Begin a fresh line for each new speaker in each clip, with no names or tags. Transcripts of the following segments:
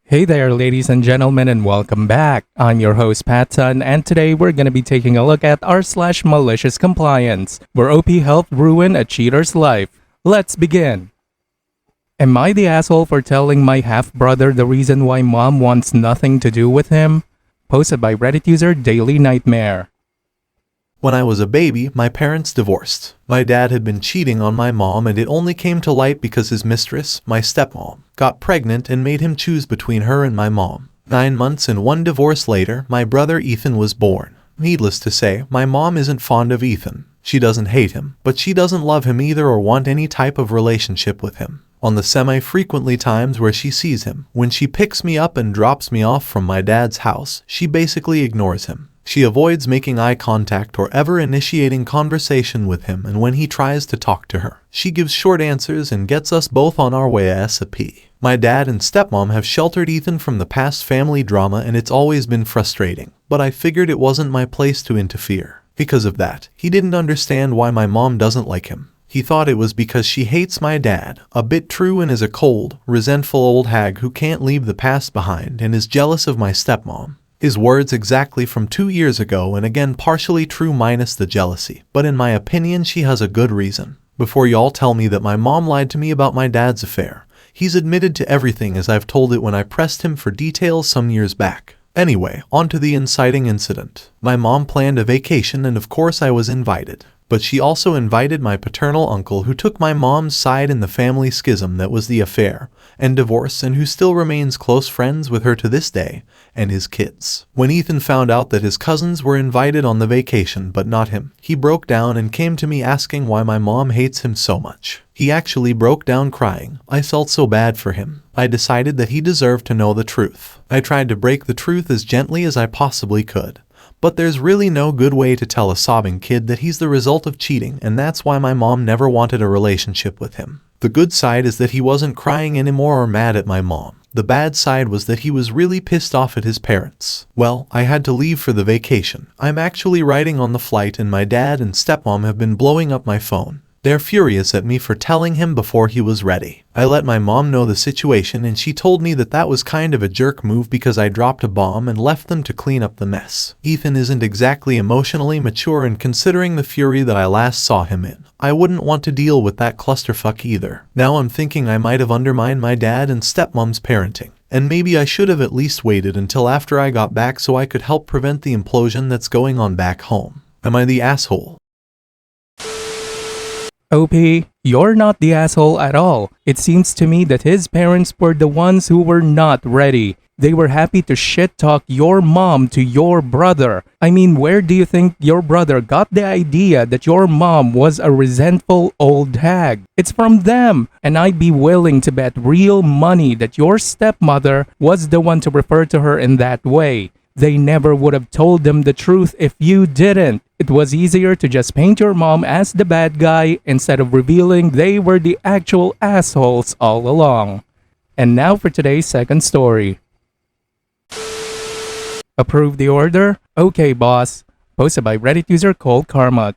Hey there, ladies and gentlemen, and welcome back. I'm your host, Pattsun, and today we're going to be taking a look at r/malicious compliance, where OP helped ruin a cheater's life. Let's begin. Am I the asshole for telling my half-brother the reason why mom wants nothing to do with him? Posted by Reddit user Daily Nightmare.
When I was a baby, my parents divorced. My dad had been cheating on my mom, and it only came to light because his mistress, my stepmom, got pregnant and made him choose between her and my mom. 9 months and one divorce later, my brother Ethan was born. Needless to say, my mom isn't fond of Ethan. She doesn't hate him, but she doesn't love him either or want any type of relationship with him. On the semi-frequently times where she sees him, when she picks me up and drops me off from my dad's house, she basically ignores him. She avoids making eye contact or ever initiating conversation with him, and when he tries to talk to her, she gives short answers and gets us both on our way ASAP. My dad and stepmom have sheltered Ethan from the past family drama, and it's always been frustrating, but I figured it wasn't my place to interfere. Because of that, he didn't understand why my mom doesn't like him. He thought it was because she hates my dad, a bit true, and is a cold, resentful old hag who can't leave the past behind and is jealous of my stepmom. His words exactly from 2 years ago, and again partially true minus the jealousy, but in my opinion she has a good reason. Before y'all tell me that my mom lied to me about my dad's affair, he's admitted to everything as I've told it when I pressed him for details some years back. Anyway, on to the inciting incident. My mom planned a vacation and of course I was invited. But she also invited my paternal uncle who took my mom's side in the family schism that was the affair and divorce, and who still remains close friends with her to this day, and his kids. When Ethan found out that his cousins were invited on the vacation but not him, he broke down and came to me asking why my mom hates him so much. He actually broke down crying. I felt so bad for him. I decided that he deserved to know the truth. I tried to break the truth as gently as I possibly could. But there's really no good way to tell a sobbing kid that he's the result of cheating, and that's why my mom never wanted a relationship with him. The good side is that he wasn't crying anymore or mad at my mom. The bad side was that he was really pissed off at his parents. Well, I had to leave for the vacation. I'm actually riding on the flight, and my dad and stepmom have been blowing up my phone. They're furious at me for telling him before he was ready. I let my mom know the situation, and she told me that that was kind of a jerk move because I dropped a bomb and left them to clean up the mess. Ethan isn't exactly emotionally mature, and considering the fury that I last saw him in, I wouldn't want to deal with that clusterfuck either. Now I'm thinking I might have undermined my dad and stepmom's parenting, and maybe I should have at least waited until after I got back so I could help prevent the implosion that's going on back home. Am I the asshole?
OP, you're not the asshole at all. It seems to me that his parents were the ones who were not ready. They were happy to shit-talk your mom to your brother. I mean, where do you think your brother got the idea that your mom was a resentful old hag? It's from them, and I'd be willing to bet real money that your stepmother was the one to refer to her in that way. They never would have told them the truth if you didn't. It was easier to just paint your mom as the bad guy instead of revealing they were the actual assholes all along. And now for today's second story. Approve the order? Okay, boss. Posted by Reddit user Cold Karma.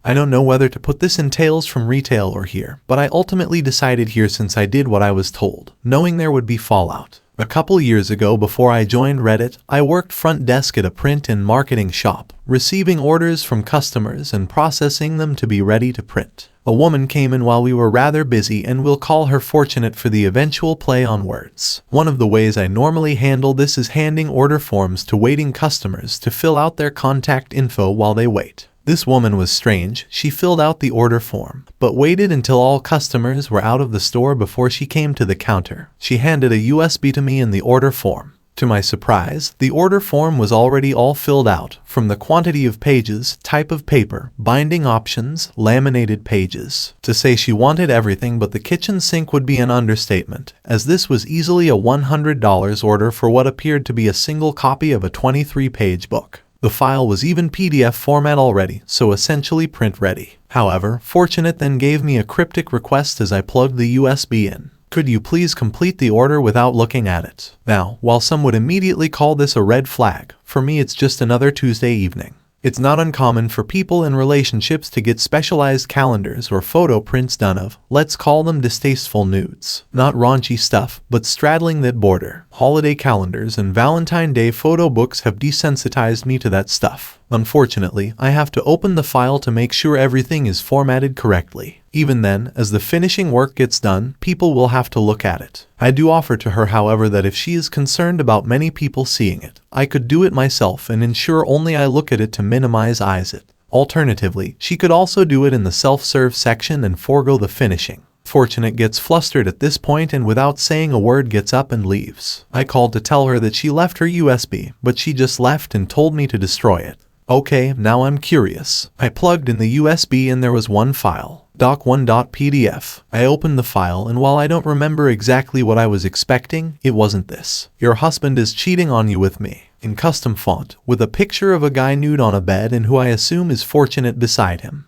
I don't know whether to put this in Tales from Retail or here, but I ultimately decided here since I did what I was told, knowing there would be fallout. A couple years ago, before I joined Reddit, I worked front desk at a print and marketing shop, receiving orders from customers and processing them to be ready to print. A woman came in while we were rather busy, and we'll call her fortunate for the eventual play on words. One of the ways I normally handle this is handing order forms to waiting customers to fill out their contact info while they wait. This woman was strange. She filled out the order form, but waited until all customers were out of the store before she came to the counter. She handed a USB to me in the order form. To my surprise, the order form was already all filled out, from the quantity of pages, type of paper, binding options, laminated pages. To say she wanted everything but the kitchen sink would be an understatement, as this was easily a $100 order for what appeared to be a single copy of a 23-page book. The file was even PDF format already, so essentially print ready. However, Fortunate then gave me a cryptic request as I plugged the USB in. Could you please complete the order without looking at it? Now, while some would immediately call this a red flag, for me it's just another Tuesday evening. It's not uncommon for people in relationships to get specialized calendars or photo prints done of, let's call them distasteful nudes. Not raunchy stuff, but straddling that border. Holiday calendars and Valentine Day photo books have desensitized me to that stuff. Unfortunately, I have to open the file to make sure everything is formatted correctly. Even then, as the finishing work gets done, people will have to look at it. I do offer to her, however, that if she is concerned about many people seeing it, I could do it myself and ensure only I look at it to minimize eyes it. Alternatively, she could also do it in the self-serve section and forego the finishing. Fortunate gets flustered at this point and without saying a word gets up and leaves. I called to tell her that she left her USB, but she just left and told me to destroy it. Okay, now I'm curious. I plugged in the USB and there was one file, doc1.pdf. I opened the file and while I don't remember exactly what I was expecting, it wasn't this. Your husband is cheating on you with me. In custom font, with a picture of a guy nude on a bed and who I assume is Fortunate beside him.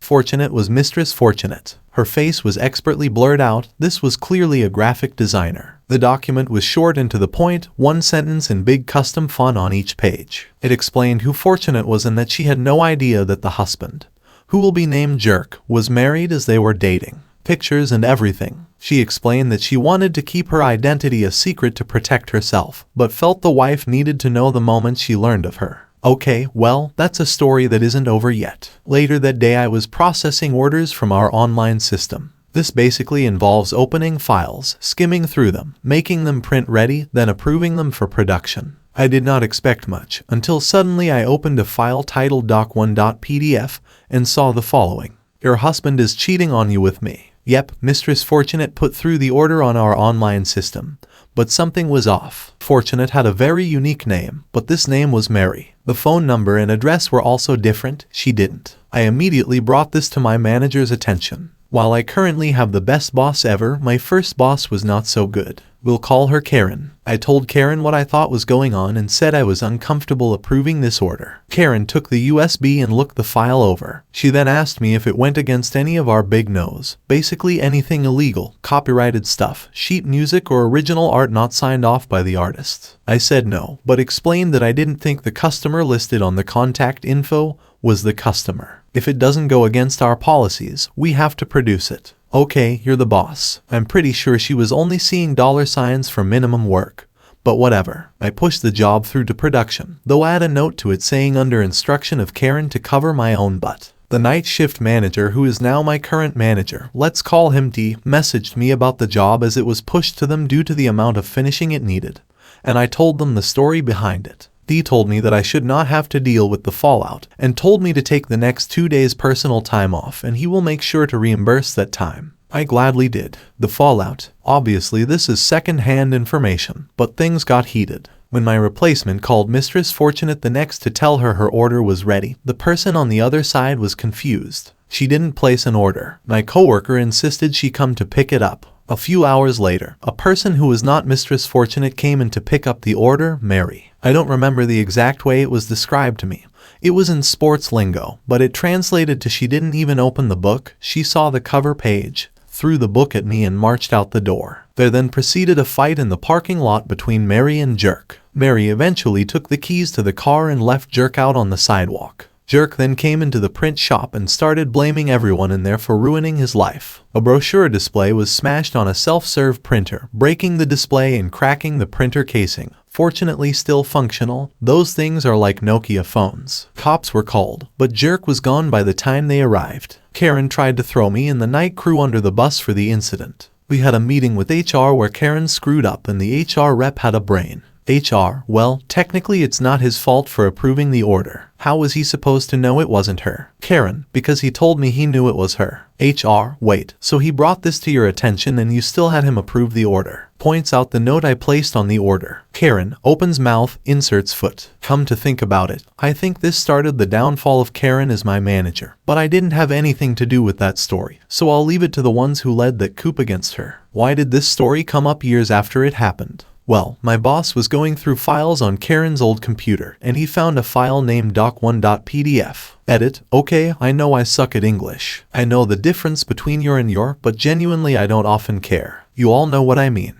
Fortunate was Mistress Fortunate. Her face was expertly blurred out. This was clearly a graphic designer. The document was short and to the point, one sentence in big custom font on each page. It explained who Fortunate was and that she had no idea that the husband, who will be named Jerk, was married as they were dating. Pictures and everything. She explained that she wanted to keep her identity a secret to protect herself, but felt the wife needed to know the moment she learned of her. Okay, well, that's a story that isn't over yet. Later that day I was processing orders from our online system. This basically involves opening files, skimming through them, making them print ready, then approving them for production. I did not expect much, until suddenly I opened a file titled doc1.pdf and saw the following. Your husband is cheating on you with me. Yep, Mistress Fortunate put through the order on our online system. But something was off. Fortunate had a very unique name, but this name was Mary. The phone number and address were also different. She didn't. I immediately brought this to my manager's attention. While I currently have the best boss ever, my first boss was not so good. We'll call her Karen. I told Karen what I thought was going on and said I was uncomfortable approving this order. Karen took the USB and looked the file over. She then asked me if it went against any of our big no's. Basically anything illegal, copyrighted stuff, sheet music or original art not signed off by the artist. I said no, but explained that I didn't think the customer listed on the contact info was the customer. If it doesn't go against our policies, we have to produce it. Okay, you're the boss. I'm pretty sure she was only seeing $signs for minimum work. But whatever. I pushed the job through to production, though I had a note to it saying under instruction of Karen to cover my own butt. The night shift manager, who is now my current manager, let's call him D, messaged me about the job as it was pushed to them due to the amount of finishing it needed. And I told them the story behind it. D told me that I should not have to deal with the fallout, and told me to take the next 2 days personal time off and he will make sure to reimburse that time. I gladly did. The fallout. Obviously this is second-hand information, but things got heated. When my replacement called Mistress Fortunate the next to tell her her order was ready, the person on the other side was confused. She didn't place an order. My coworker insisted she come to pick it up. A few hours later, a person who was not Mistress Fortunate came in to pick up the order, Mary. I don't remember the exact way it was described to me. It was in sports lingo, but it translated to she didn't even open the book. She saw the cover page, threw the book at me and marched out the door. There then proceeded a fight in the parking lot between Mary and Jerk. Mary eventually took the keys to the car and left Jerk out on the sidewalk. Jerk then came into the print shop and started blaming everyone in there for ruining his life. A brochure display was smashed on a self-serve printer, breaking the display and cracking the printer casing. Fortunately still functional, those things are like Nokia phones. Cops were called, but Jerk was gone by the time they arrived. Karen tried to throw me and the night crew under the bus for the incident. We had a meeting with HR where Karen screwed up and the HR rep had a brain. HR, well, technically it's not his fault for approving the order. How was he supposed to know it wasn't her? Karen, because he told me he knew it was her. HR, wait, so he brought this to your attention and you still had him approve the order. Points out the note I placed on the order. Karen, opens mouth, inserts foot. Come to think about it, I think this started the downfall of Karen as my manager. But I didn't have anything to do with that story, so I'll leave it to the ones who led that coup against her. Why did this story come up years after it happened? Well, my boss was going through files on Karen's old computer, and he found a file named doc1.pdf. Edit, okay, I know I suck at English. I know the difference between your and your, but genuinely I don't often care. You all know what I mean.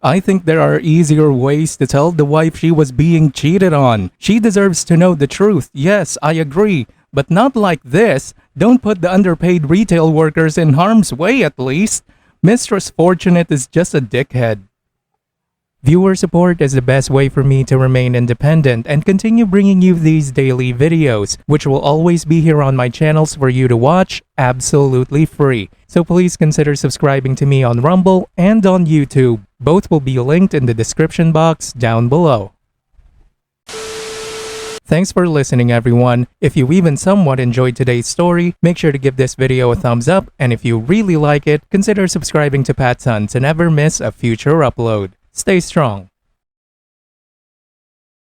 I think there are easier ways to tell the wife she was being cheated on. She deserves to know the truth. Yes, I agree. But not like this. Don't put the underpaid retail workers in harm's way at least. Mistress Fortunate is just a dickhead. Viewer support is the best way for me to remain independent and continue bringing you these daily videos, which will always be here on my channels for you to watch absolutely free. So please consider subscribing to me on Rumble and on YouTube. Both will be linked in the description box down below. Thanks for listening, everyone. If you even somewhat enjoyed today's story, make sure to give this video a thumbs up, and if you really like it, consider subscribing to PattSun to never miss a future upload. Stay strong.